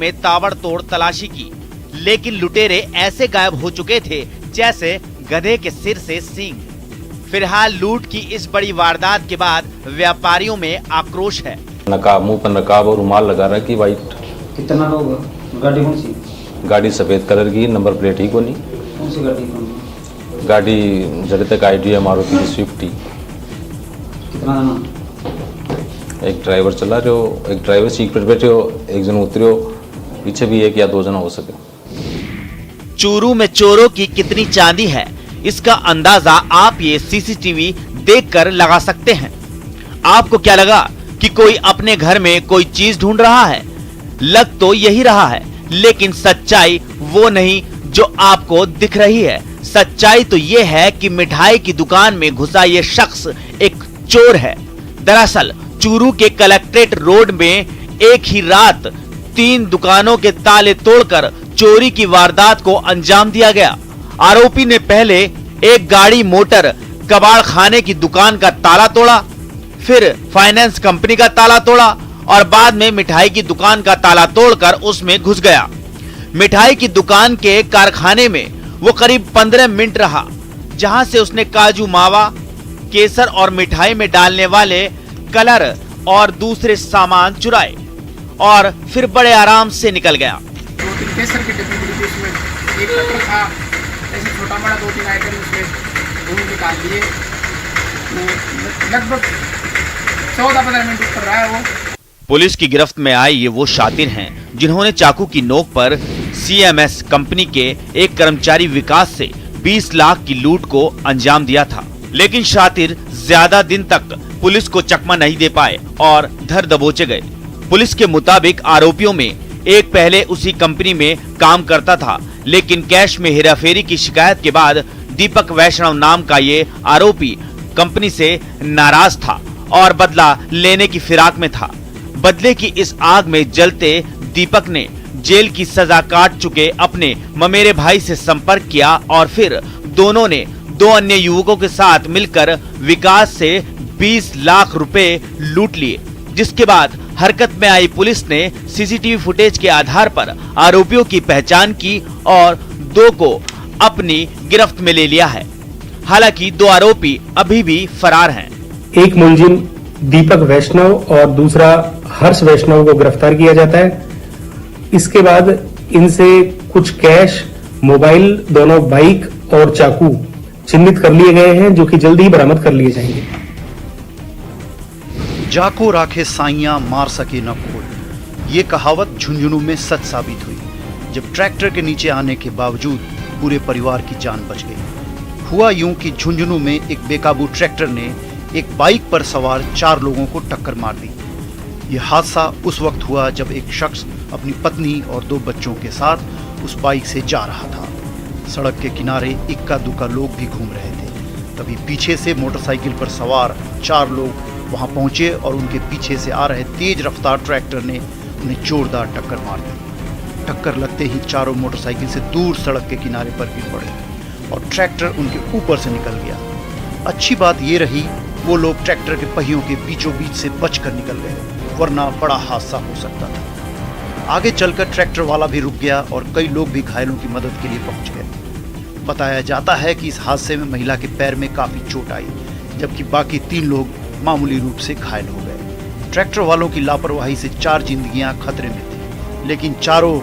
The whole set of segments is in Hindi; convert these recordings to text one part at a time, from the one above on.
में ताबड़तोड़ तलाशी की, लेकिन लुटेरे ऐसे गायब हो चुके थे जैसे गधे के सिर से सींग। फिलहाल लूट की इस बड़ी वारदात के बाद व्यापारियों में आक्रोश है। नकाब, मुंह पर नकाब और रुमाल लगा रखी वाइट। कितना लोग? गाड़ी कौन सी? गाड़ी सफेद कलर की, नंबर प्लेट ही को नहीं। कौन सी गाड़ी? गाड़ी जड़े तक आईडी है मारुति की स्विफ्ट ही। कितना जाना? एक ड्राइवर चला रहे हो, एक ड्राइवर सीट पर बैठे हो, एक जन उतरे हो, पीछे भी एक या दो जना हो सके। चूरू में चोरों की कितनी चांदी है, इसका अंदाजा आप ये सीसीटीवी देखकर लगा सकते हैं। आपको क्या लगा कि कोई अपने घर में कोई चीज ढूंढ रहा है? लग तो यही रहा है, लेकिन सच्चाई वो नहीं जो आपको दिख रही है। सच्चाई तो ये है कि मिठाई की दुकान में घुसा ये शख्स एक चोर है। दरअसल चूरू के कलेक्ट्रेट रोड में एक ही रात 3 दुकानों के ताले तोड़कर चोरी की वारदात को अंजाम दिया गया। आरोपी ने पहले एक गाड़ी मोटर कबाड़ खाने की दुकान का ताला तोड़ा, फिर फाइनेंस कंपनी का ताला तोड़ा और बाद में मिठाई की दुकान का ताला तोड़कर उसमें घुस गया। मिठाई की दुकान के कारखाने में वो करीब 15 मिनट रहा, जहां से उसने काजू मावा, केसर और मिठाई में डालने वाले कलर और दूसरे सामान चुराए और फिर बड़े आराम से निकल गया। 2-3 केसर के डिब्बे थे उसमें, एक कटर था, ऐसे छोटा बड़ा 2-3 आइटम उसमें वो निकाल दिए। लगभग 14-15 मिनट ऊपर रहा है वो। पुलिस की गिरफ्त में आए ये वो शातिर हैं जिन्होंने चाकू की नोक पर CMS कंपनी के एक कर्मचारी विकास से 20 लाख की लूट को अंजाम दिया था। लेकिन शातिर ज्यादा दिन तक पुलिस को चकमा नहीं दे पाए और धर दबोचे गए। पुलिस के मुताबिक आरोपियों में एक पहले उसी कंपनी में काम करता था, लेकिन कैश में हेराफेरी की शिकायत के बाद दीपक वैष्णव नाम का ये आरोपी कंपनी से नाराज था और बदला लेने की फिराक में था। बदले की इस आग में जलते दीपक ने जेल की सजा काट चुके अपने ममेरे भाई से संपर्क किया और फिर दोनों ने 2 अन्य युवकों के साथ मिलकर विकास से 20 लाख रुपए लूट लिए, जिसके बाद हरकत में आई पुलिस ने सीसीटीवी फुटेज के आधार पर आरोपियों की पहचान की और 2 को अपनी गिरफ्त में ले लिया है। हालांकि 2 आरोपी अभी भी फरार हैं। एक मुलजिम दीपक वैष्णव और दूसरा हर्ष वैष्णव को गिरफ्तार किया जाता है। इसके बाद इनसे कुछ कैश, मोबाइल, दोनों बाइक और चाकू चिन्हित कर लिए गए हैं, जो कि जल्दी ही बरामद कर लिए जाएंगे। जाको राखे साइयां मार सके न कोई, ये कहावत झुंझुनू में सच साबित हुई, जब ट्रैक्टर के नीचे आने के बावजूद पूरे परिवार की जान बच गई। हुआ यूं कि झुंझुनू में एक बेकाबू ट्रैक्टर ने एक बाइक पर सवार 4 लोगों को टक्कर मार दी। यह हादसा उस वक्त हुआ जब एक शख्स अपनी पत्नी और 2 बच्चों के साथ उस बाइक से जा रहा था। सड़क के किनारे इक्का दुक्का लोग भी घूम रहे थे। तभी पीछे से मोटरसाइकिल पर सवार 4 लोग वहां पहुंचे और उनके पीछे से आ रहे तेज रफ्तार ट्रैक्टर ने उन्हें जोरदार टक्कर मार दी। टक्कर लगते ही चारों मोटरसाइकिल से दूर सड़क के किनारे पर गिर पड़े और ट्रैक्टर उनके ऊपर से निकल गया। अच्छी बात ये रही वो लोग ट्रैक्टर के पहियों के बीचों बीच से बचकर निकल गए, वरना बड़ा हादसा हो सकता था। आगे चलकर ट्रैक्टर वाला भी रुक गया और कई लोग भी घायलों की मदद के लिए पहुंच गए। बताया जाता है कि इस हादसे में महिला के पैर में काफी चोट आई, जबकि बाकी 3 लोग मामूली रूप से घायल हो गए। ट्रैक्टर वालों की लापरवाही से 4 जिंदगियां खतरे में थी, लेकिन चारों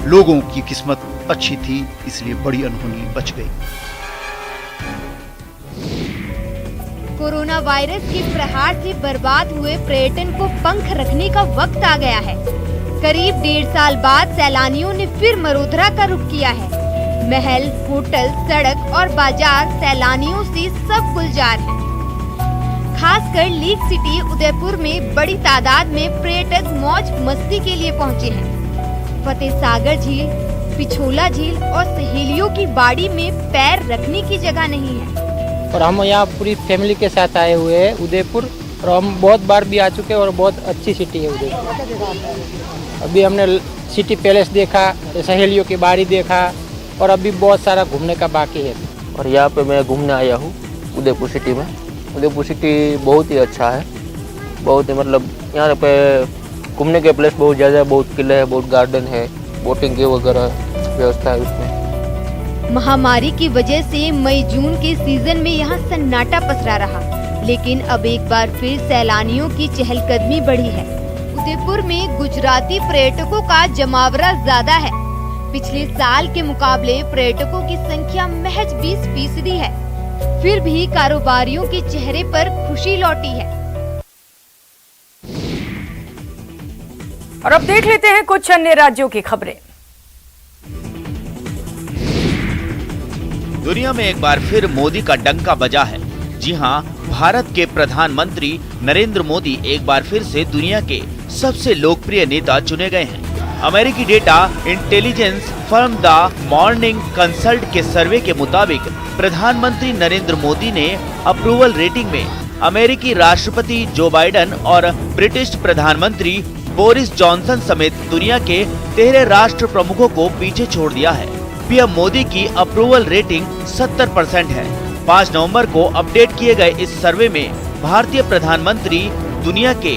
लोगों की किस्मत अच्छी थी, इसलिए बड़ी अनहोनी बच गई। कोरोना वायरस के प्रहार से बर्बाद हुए पर्यटन को पंख रखने का वक्त आ गया है। करीब 1.5 साल बाद सैलानियों ने फिर मरोधरा का रुख किया है। महल, होटल, सड़क और बाजार सैलानियों से सब गुलजार हैं। खासकर लीक सिटी उदयपुर में बड़ी तादाद में पर्यटक मौज मस्ती के लिए पहुंचे हैं। फतेह सागर झील, पिछोला झील और सहेलियों की बाड़ी में पैर रखने की जगह नहीं है। और हम यहाँ पूरी फैमिली के साथ आए हुए हैं उदयपुर, और हम बहुत बार भी आ चुके हैं और बहुत अच्छी सिटी है उदयपुर। अभी हमने सिटी पैलेस देखा, सहेलियों की बाड़ी देखा और अभी बहुत सारा घूमने का बाकी है। और यहाँ पे मैं घूमने आया हूँ उदयपुर सिटी में। उदयपुर सिटी बहुत ही अच्छा है, बहुत ही मतलब यहाँ पे घूमने के प्लेस बहुत ज़्यादा है, बहुत किले है, बहुत गार्डन है, बोटिंग की वगैरह व्यवस्था है उसमें। महामारी की वजह से मई जून के सीजन में यहाँ सन्नाटा पसरा रहा, लेकिन अब एक बार फिर सैलानियों की चहलकदमी बढ़ी है। उदयपुर में गुजराती पर्यटकों का जमावड़ा ज्यादा है। पिछले साल के मुकाबले पर्यटकों की संख्या महज 20% है। फिर भी कारोबारियों के चेहरे पर खुशी लौटी है। और अब देख लेते हैं कुछ अन्य राज्यों की खबरें। दुनिया में एक बार फिर मोदी का डंका बजा है। जी हां, भारत के प्रधानमंत्री नरेंद्र मोदी एक बार फिर से दुनिया के सबसे लोकप्रिय नेता चुने गए हैं। अमेरिकी data intelligence firm the morning consult के सर्वे के मुताबिक प्रधानमंत्री नरेंद्र मोदी ने अप्रूवल रेटिंग में अमेरिकी राष्ट्रपति जो बाइडेन और ब्रिटिश प्रधानमंत्री बोरिस जॉनसन समेत दुनिया के 13 राष्ट्र प्रमुखों को पीछे छोड़ दिया है। पीएम मोदी की अप्रूवल रेटिंग 70% है। 5 नवंबर को अपडेट किए गए इस सर्वे में भारतीय प्रधानमंत्री दुनिया के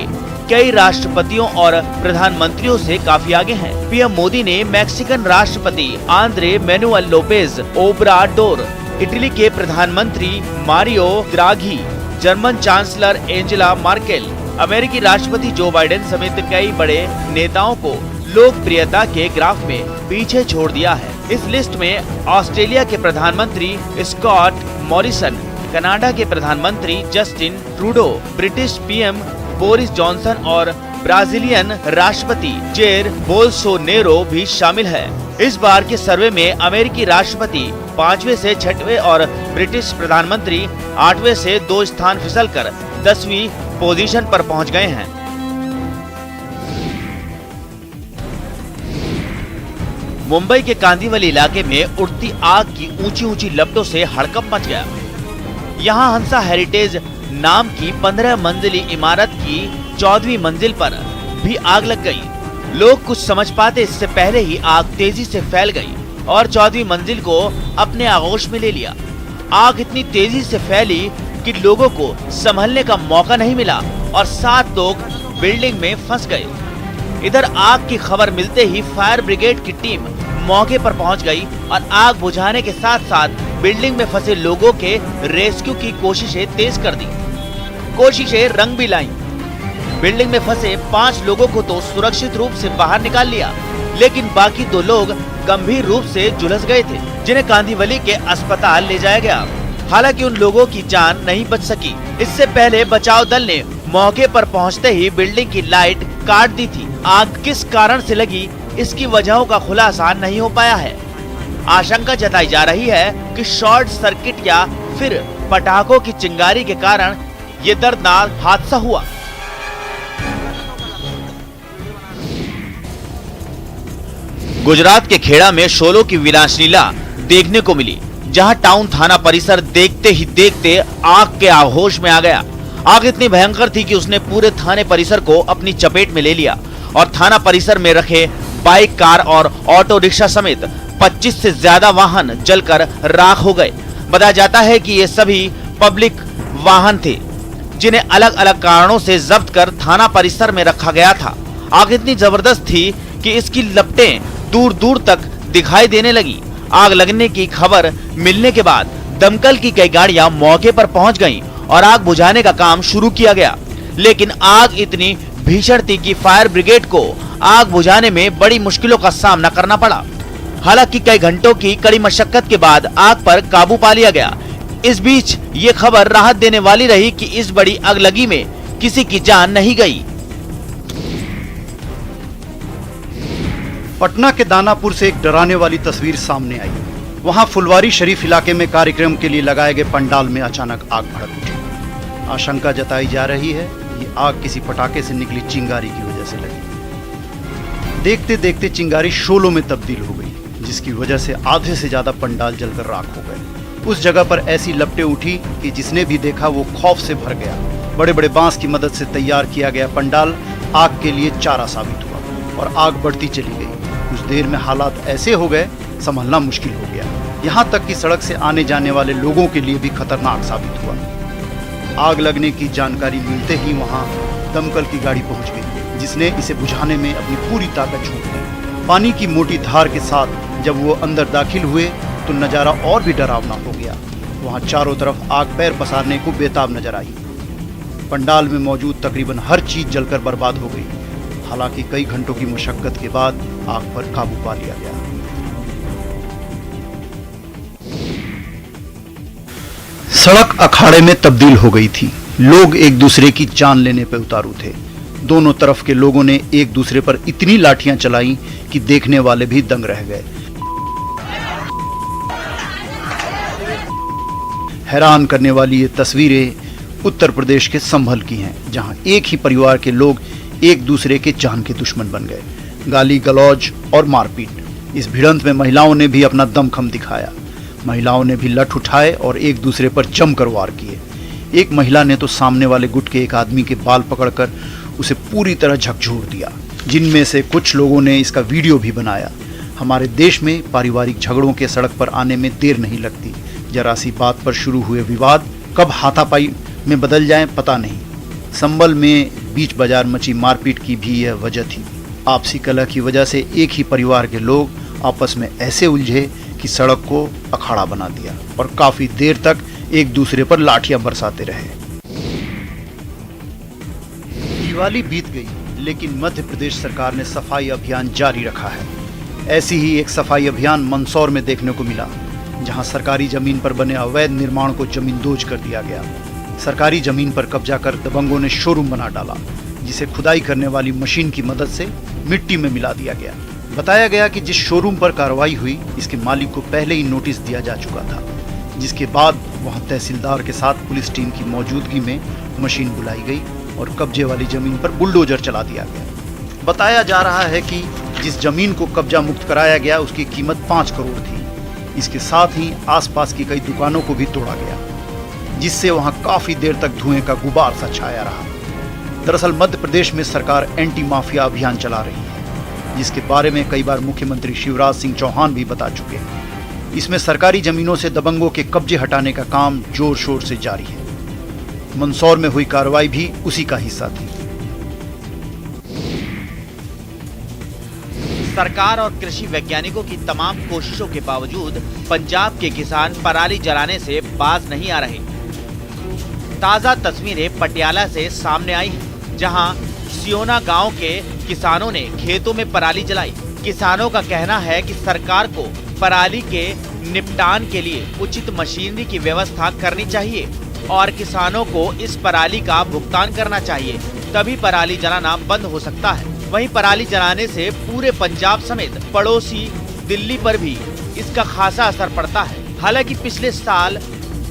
कई राष्ट्रपतियों और प्रधानमंत्रियों से काफी आगे हैं। पीएम मोदी ने मैक्सिकन राष्ट्रपति Andres Manuel Lopez Obrador, Italy के प्रधानमंत्री Mario Draghi, German chancellor Angela Merkel, अमेरिकी राष्ट्रपति जो बाइडेन समेत कई बड़े नेताओं को लोकप्रियता के ग्राफ में पीछे छोड़ दिया है। इस लिस्ट में ऑस्ट्रेलिया के प्रधानमंत्री स्कॉट मॉरिसन, कनाडा के प्रधानमंत्री Justin Trudeau, British PM Boris Johnson और ब्राजीलियन राष्ट्रपति जेर बोल्सोनेरो भी शामिल है। इस बार के सर्वे में अमेरिकी राष्ट्रपति 5वें से 6वें और ब्रिटिश प्रधानमंत्री 8वें से 2 स्थान फिसलकर 10वीं पोजीशन पर पहुंच गए हैं। मुंबई के कांदिवली इलाके में उड़ती आग की ऊंची ऊंची लपटों से हड़कंप मच गया। यहां हंसा हेरिटेज नाम की 15 मंजिली इमारत की 14वीं मंजिल पर भी आग लग गई। लोग कुछ समझ पाते इससे पहले ही आग तेजी से फैल गई और 14वीं मंजिल को अपने आगोश में ले लिया। आग इतनी तेजी से फैली कि लोगों को संभलने का मौका नहीं मिला और 7 लोग बिल्डिंग में फंस गए। इधर आग की खबर मिलते ही फायर ब्रिगेड की टीम मौके पर पहुंच गई और आग बुझाने के साथ साथ बिल्डिंग में फंसे लोगों के रेस्क्यू की कोशिशें तेज कर दी। कोशिशें रंग भी लाईं। बिल्डिंग में फंसे 5 लोगों को तो सुरक्षित रूप से बाहर निकाल लिया, लेकिन बाकी 2 लोग गंभीर रूप से झुलस गए थे, जिन्हें कांदिवली के अस्पताल ले जाया गया। हालांकि उन लोगों की जान नहीं बच सकी। इससे पहले बचाव दल ने मौके पर पहुंचते ही बिल्डिंग की लाइट काट दी थी। आग किस कारण से लगी, इसकी वजहों का खुलासा नहीं हो पाया है। आशंका जताई जा रही है कि शॉर्ट सर्किट या फिर पटाखों की चिंगारी के कारण ये दर्दनाक हादसा हुआ। गुजरात के खेड़ा में शोलों की विनाशलीला देखने को मिली, जहां टाउन थाना परिसर देखते ही देखते आग के आगोश में आ गया। आग इतनी भयंकर थी कि उसने पूरे थाने परिसर को अपनी चपेट में ले लिया और थाना परिसर में रखे बाइक, कार और ऑटो रिक्शा समेत 25 से ज्यादा वाहन जलकर राख हो गए। बताया जाता है कि ये सभी पब्लिक वाहन थे, जिन्हें अलग अलग कारणों से जब्त कर थाना परिसर में रखा गया था। आग इतनी जबरदस्त थी कि इसकी लपटें दूर दूर तक दिखाई देने लगी। आग लगने की खबर मिलने के बाद दमकल की कई गाड़ियां मौके पर पहुंच गईं और आग बुझाने का काम शुरू किया गया, लेकिन आग इतनी भीषण थी कि फायर ब्रिगेड को आग बुझाने में बड़ी मुश्किलों का सामना करना पड़ा। हालांकि कई घंटों की कड़ी मशक्कत के बाद आग पर काबू पा लिया गया। इस बीच ये खबर राहत देने वाली रही कि इस बड़ी आगलगी में किसी की जान नहीं गई। पटना के दानापुर से एक डराने वाली तस्वीर सामने आई। वहां फुलवारी शरीफ इलाके में कार्यक्रम के लिए लगाए गए पंडाल में अचानक आग भड़क उठी। आशंका जताई जा रही है ये आग किसी पटाखे से निकली चिंगारी की वजह से लगी। देखते देखते चिंगारी शोलों में तब्दील हो गई, जिसकी वजह से आधे से ज्यादा पंडाल जलकर राख हो गए। उस जगह पर ऐसी लपटें उठी कि जिसने भी देखा वो खौफ से भर गया। बड़े बड़े बांस की मदद से तैयार किया गया पंडाल आग के लिए चारा साबित हुआ और आग बढ़ती चली गई। कुछ देर में हालात ऐसे हो गए, संभलना मुश्किल हो गया। यहाँ तक कि सड़क से आने जाने वाले लोगों के लिए भी खतरनाक साबित हुआ। आग लगने की जानकारी मिलते ही वहां दमकल की गाड़ी पहुंच गई। जिसने इसे बुझाने में अपनी पूरी ताकत झोंक दी। पानी की मोटी धार के साथ जब वो अंदर दाखिल हुए तो नज़ारा और भी डरावना हो गया। वहाँ चारों तरफ आग पैर पसारने को बेताब नजर आई। पंडाल में मौजूद तकरीबन हर चीज जलकर बर्बाद हो गई। हालांकि कई घंटों की मशक्कत के बाद आग पर काबू पा लिया गया। सड़क अखाड़े में तब्दील हो गई थी। लोग एक दूसरे की जान लेने पर उतारू थे। दोनों तरफ के लोगों ने एक दूसरे पर इतनी लाठियां चलाई कि देखने वाले भी दंग रह गए। हैरान करने वाली ये तस्वीरें उत्तर प्रदेश के संभल की हैं, जहां एक ही परिवार के लोग एक दूसरे के जान के दुश्मन बन गए। गाली गलौज और मारपीट। इस भिड़ंत में महिलाओं ने भी अपना दमखम दिखाया। महिलाओं ने भी लठ उठाए और एक दूसरे पर जमकर वार किए। एक महिला ने तो सामने वाले गुट के एक आदमी के बाल पकड़कर उसे पूरी तरह झकझोर दिया, जिनमें से कुछ लोगों ने इसका वीडियो भी बनाया। हमारे देश में पारिवारिक झगड़ों के सड़क पर आने में देर नहीं लगती। जरा सी बात पर शुरू हुए विवाद कब हाथापाई में बदल जाएं पता नहीं। संभल में बीच बाजार मची मारपीट की भी यह वजह थी। आपसी कलह की वजह से एक ही परिवार के लोग आपस में ऐसे उलझे कि सड़क को अखाड़ा बना दिया और काफी देर तक एक दूसरे पर लाठियां बरसाते रहे। दिवाली बीत गई, लेकिन मध्य प्रदेश सरकार ने सफाई अभियान जारी रखा है। ऐसी ही एक सफाई अभियान मंदसौर में देखने को मिला, जहां सरकारी जमीन पर बने अवैध निर्माण को जमींदोज कर दिया गया। सरकारी जमीन पर कब्जा कर दबंगों ने शोरूम बना डाला, जिसे खुदाई करने वाली मशीन की मदद से मिट्टी में मिला दिया गया। बताया गया कि जिस शोरूम पर कार्रवाई हुई, इसके मालिक को पहले ही नोटिस दिया जा चुका था, जिसके बाद वहां तहसीलदार के साथ पुलिस टीम की मौजूदगी में मशीन बुलाई गई और कब्जे वाली जमीन पर बुलडोजर चला दिया गया। बताया जा रहा है कि जिस जमीन को कब्जा मुक्त कराया गया उसकी कीमत 5 करोड़ थी। इसके साथ ही आसपास की कई दुकानों को भी तोड़ा गया, जिससे वहां काफी देर तक धुएं का गुबार सा छाया रहा। दरअसल मध्य प्रदेश में सरकार एंटी माफिया अभियान चला रही है, जिसके बारे में कई बार मुख्यमंत्री शिवराज सिंह चौहान भी बता चुके हैं। इसमें सरकारी जमीनों से दबंगों के कब्जे हटाने का काम जोर शोर से जारी है। मंदसौर में हुई कार्रवाई भी उसी का हिस्सा थी। सरकार और कृषि वैज्ञानिकों की तमाम कोशिशों के बावजूद पंजाब के किसान पराली जलाने से बाज नहीं आ रहे। ताजा तस्वीरें पटियाला से सामने आई हैं, जहां सियोना गांव के किसानों ने खेतों में पराली जलाई। किसानों का कहना है कि सरकार को पराली के निपटान के लिए उचित मशीनरी की व्यवस्था करनी चाहिए और किसानों को इस पराली का भुगतान करना चाहिए, तभी पराली जलाना बंद हो सकता है। वहीं पराली जलाने से पूरे पंजाब समेत पड़ोसी दिल्ली पर भी इसका खासा असर पड़ता है। हालांकि पिछले साल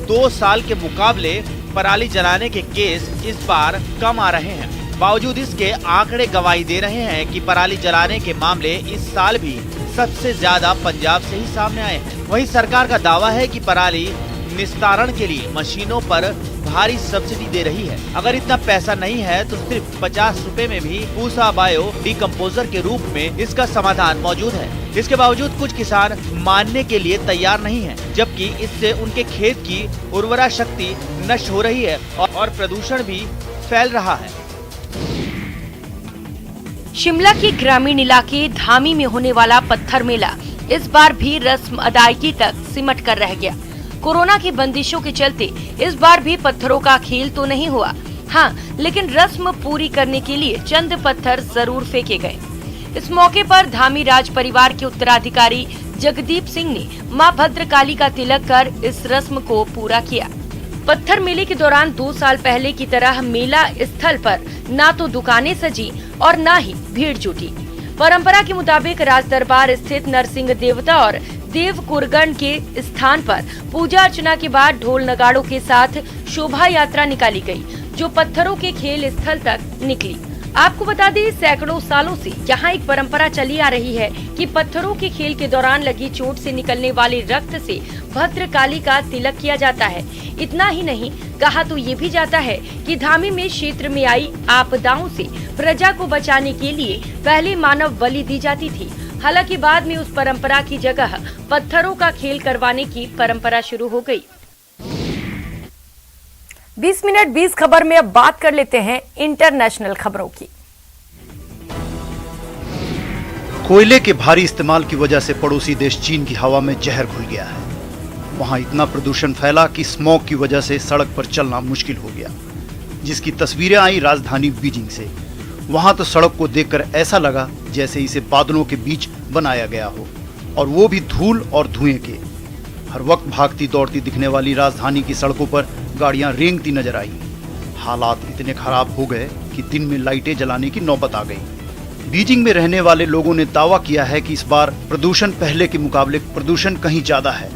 2 साल के मुकाबले पराली जलाने के केस इस बार कम आ रहे हैं। बावजूद इसके आंकड़े गवाही दे रहे हैं कि पराली जलाने के मामले इस साल भी सबसे ज्यादा पंजाब से ही सामने आए हैं। वहीं सरकार का दावा है कि पराली निस्तारण के लिए मशीनों पर भारी सब्सिडी दे रही है। अगर इतना पैसा नहीं है तो सिर्फ 50 रुपए में भी पूसा बायो डिकम्पोजर के रूप में इसका समाधान मौजूद है। इसके बावजूद कुछ किसान मानने के लिए तैयार नहीं हैं, जबकि इससे उनके खेत की उर्वरा शक्ति नष्ट हो रही है और प्रदूषण भी फैल रहा है। शिमला के ग्रामीण इलाके धामी में होने वाला पत्थर मेला इस बार भी रस्म अदायगी तक सिमट कर रह गया। कोरोना की बंदिशों के चलते इस बार भी पत्थरों का खेल तो नहीं हुआ, हाँ, लेकिन रस्म पूरी करने के लिए चंद पत्थर जरूर फेंके गए। इस मौके पर धामी राज परिवार के उत्तराधिकारी जगदीप सिंह ने मां भद्रकाली का तिलक कर इस रस्म को पूरा किया। पत्थर मेले के दौरान 2 साल पहले की तरह मेला स्थल पर ना तो दुकानें सजी और ना ही भीड़ जुटी। परंपरा के मुताबिक राज दरबार स्थित नरसिंह देवता और देव कुरगण के स्थान पर पूजा अर्चना के बाद ढोल नगाड़ों के साथ शोभा यात्रा निकाली गई, जो पत्थरों के खेल स्थल तक निकली। आपको बता दें, सैकड़ों सालों से यहाँ एक परंपरा चली आ रही है कि पत्थरों के खेल के दौरान लगी चोट से निकलने वाले रक्त से भद्रकाली का तिलक किया जाता है। इतना ही नहीं, कहा तो ये भी जाता है कि धामी में क्षेत्र में आई आपदाओं से प्रजा को बचाने के लिए पहले मानव बलि दी जाती थी। हालांकि बाद में उस परंपरा की जगह पत्थरों का खेल करवाने की परंपरा शुरू हो गई। 20 मिनट 20 खबर में अब बात कर लेते हैं इंटरनेशनल खबरों की। कोयले के भारी इस्तेमाल की वजह से पड़ोसी देश चीन की हवा में जहर घुल गया है। वहां इतना प्रदूषण फैला कि स्मॉग की वजह से सड़क पर चलना मुश्किल हो गया, जिसकी तस्वीरें आई राजधानी बीजिंग से। वहां तो सड़क को देखकर ऐसा लगा जैसे इसे बादलों के बीच बनाया गया हो, और वो भी धूल और धुएं के। हर वक्त भागती दौड़ती दिखने वाली राजधानी की सड़कों पर गाड़ियां रेंगती नजर आई। हालात इतने खराब हो गए कि दिन में लाइटें जलाने की नौबत आ गई। बीजिंग में रहने वाले लोगों ने दावा किया है कि इस बार प्रदूषण पहले के मुकाबले प्रदूषण कहीं ज्यादा है।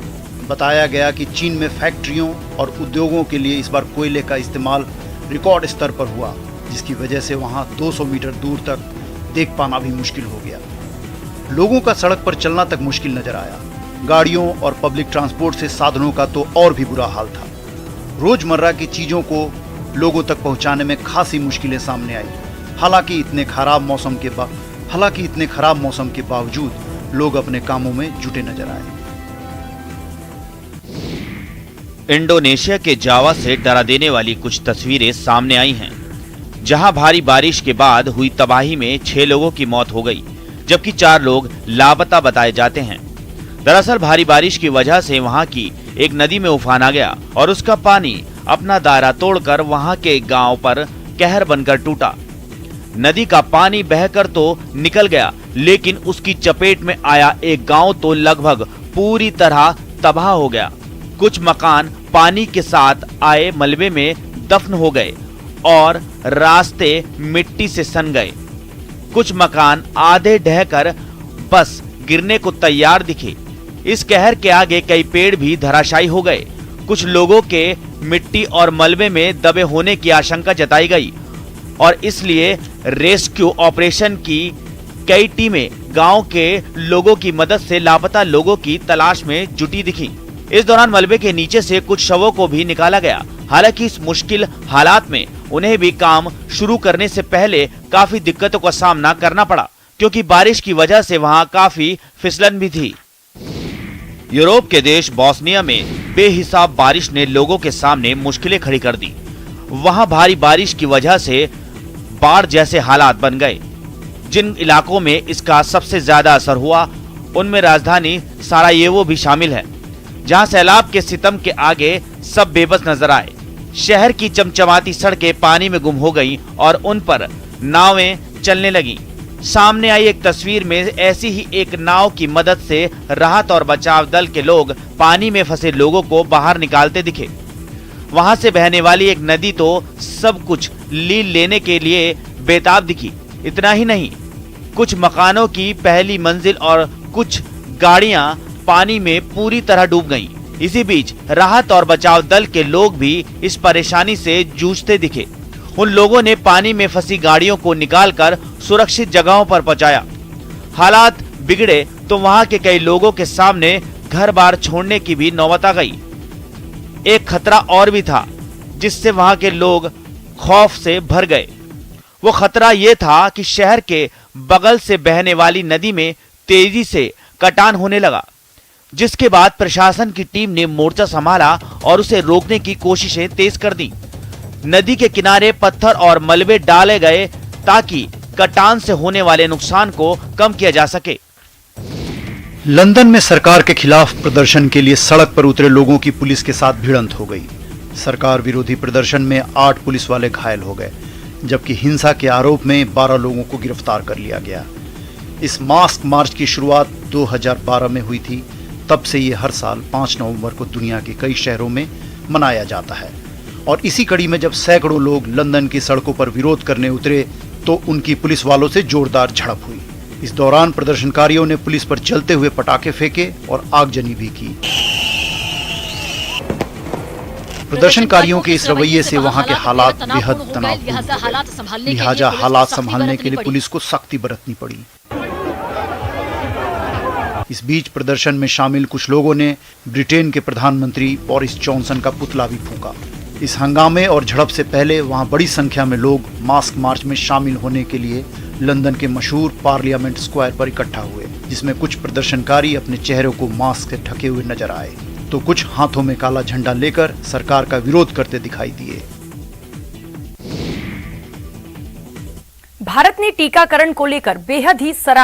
बताया गया कि चीन में फैक्ट्रियों और उद्योगों के लिए इस बार कोयले का इस्तेमाल रिकॉर्ड स्तर पर हुआ, जिसकी वजह से वहां 200 मीटर दूर तक देख पाना भी मुश्किल हो गया। लोगों का सड़क पर चलना तक मुश्किल नजर आया। गाड़ियों और पब्लिक ट्रांसपोर्ट से साधनों का तो और भी बुरा हाल था। रोजमर्रा की चीजों को लोगों तक पहुंचाने में खासी मुश्किलें सामने आई। हालांकि इतने खराब मौसम के बावजूद लोग अपने कामों में जुटे नजर आए। इंडोनेशिया के जावा से डरा देने वाली कुछ तस्वीरें सामने आई हैं, जहां भारी बारिश के बाद हुई तबाही में 6 लोगों की मौत हो गई, जबकि 4 लोग लापता बताए जाते हैं। दरअसल भारी बारिश की वजह से वहां की एक नदी में उफान आ गया और उसका पानी अपना दायरा तोड़कर वहां के गांव पर कहर बनकर टूटा। नदी का पानी बहकर तो निकल गया, लेकिन उसकी चपेट में आया एक गांव तो लगभग पूरी तरह तबाह हो गया। कुछ मकान पानी के साथ आए मलबे में दफन हो गए और रास्ते मिट्टी से सन गए। कुछ मकान आधे ढहकर बस गिरने को तैयार दिखे। इस कहर के आगे कई पेड़ भी धराशायी हो गए। कुछ लोगों के मिट्टी और मलबे में दबे होने की आशंका जताई गई और इसलिए रेस्क्यू ऑपरेशन की कई टीमें गांव के लोगों की मदद से लापता लोगों की तलाश में जुटी दिखी। इस दौरान मलबे के नीचे से कुछ शवों को भी निकाला गया। हालांकि इस मुश्किल हालात में उन्हें भी काम शुरू करने से पहले काफी दिक्कतों का सामना करना पड़ा, क्योंकि बारिश की वजह से वहां काफी फिसलन भी थी। यूरोप के देश बोस्निया में बेहिसाब बारिश ने लोगों के सामने मुश्किलें खड़ी कर दी। वहां भारी बारिश की वजह से बाढ़ जैसे हालात बन गए। जिन इलाकों में इसका सबसे ज्यादा असर हुआ उनमें राजधानी सारायेवो भी शामिल है, जहां सैलाब के सितम के आगे सब बेबस नजर आए। शहर की चमचमाती सड़कें पानी में गुम हो गईं और उन पर नावें चलने लगीं। सामने आई एक तस्वीर में ऐसी ही एक नाव की मदद से राहत और बचाव दल के लोग पानी में फंसे लोगों को बाहर निकालते दिखे। वहां से बहने वाली एक नदी तो सब कुछ लील लेने के लिए बेताब दिखी। इतना ही नहीं, कुछ मकानों की पहली मंजिल और कुछ गाड़ियां पानी में पूरी तरह डूब गईं। इसी बीच राहत और बचाव दल के लोग भी इस परेशानी से जूझते दिखे। उन लोगों ने पानी में फंसी गाड़ियों को निकालकर सुरक्षित जगहों पर पहुंचाया। हालात बिगड़े तो वहां के कई लोगों के सामने घर बार छोड़ने की भी नौबत आ गई। एक खतरा और भी था जिससे वहां के लोग खौफ से भर गए। वो खतरा ये था कि शहर के बगल से बहने वाली नदी में तेजी से कटान होने लगा, जिसके बाद प्रशासन की टीम ने मोर्चा संभाला और उसे रोकने की कोशिशें तेज कर दी। नदी के किनारे पत्थर और मलबे डाले गए ताकि कटान से होने वाले नुकसान को कम किया जा सके। लंदन में सरकार के खिलाफ प्रदर्शन के लिए सड़क पर उतरे लोगों की पुलिस के साथ भिड़ंत हो गई। सरकार विरोधी प्रदर्शन में 8 पुलिस वाले घायल हो गए, जबकि हिंसा के आरोप में 12 लोगों को गिरफ्तार कर लिया गया। इस मास्क मार्च की शुरुआत 2012 में हुई थी। तब से ये हर साल 5 नवंबर को दुनिया के कई शहरों में मनाया जाता है। और इसी कड़ी में जब सैकड़ों लोग लंदन की सड़कों पर विरोध करने उतरे तो उनकी पुलिस वालों से जोरदार झड़प हुई। इस दौरान प्रदर्शनकारियों ने पुलिस पर चलते हुए पटाखे फेंके और आगजनी भी की। प्रदर्शनकारियों के इस रवैये से वहां के हालात बेहद तनावपूर्ण हो गए। लिहाजा हालात संभालने के लिए पुलिस को सख्ती बरतनी पड़ी। इस बीच प्रदर्शन में शामिल कुछ लोगों ने ब्रिटेन के प्रधानमंत्री बोरिस जॉनसन का पुतला भी फूंका। इस हंगामे और झड़प से पहले वहां बड़ी संख्या में लोग मास्क मार्च में शामिल होने के लिए लंदन के मशहूर पार्लियामेंट स्क्वायर पर इकट्ठा हुए, जिसमें कुछ प्रदर्शनकारी अपने चेहरों को मास्क से ढके हुए नजर आए तो कुछ हाथों में काला झंडा लेकर सरकार का विरोध करते दिखाई दिए। भारत ने टीकाकरण को लेकर बेहद ही सराहनीय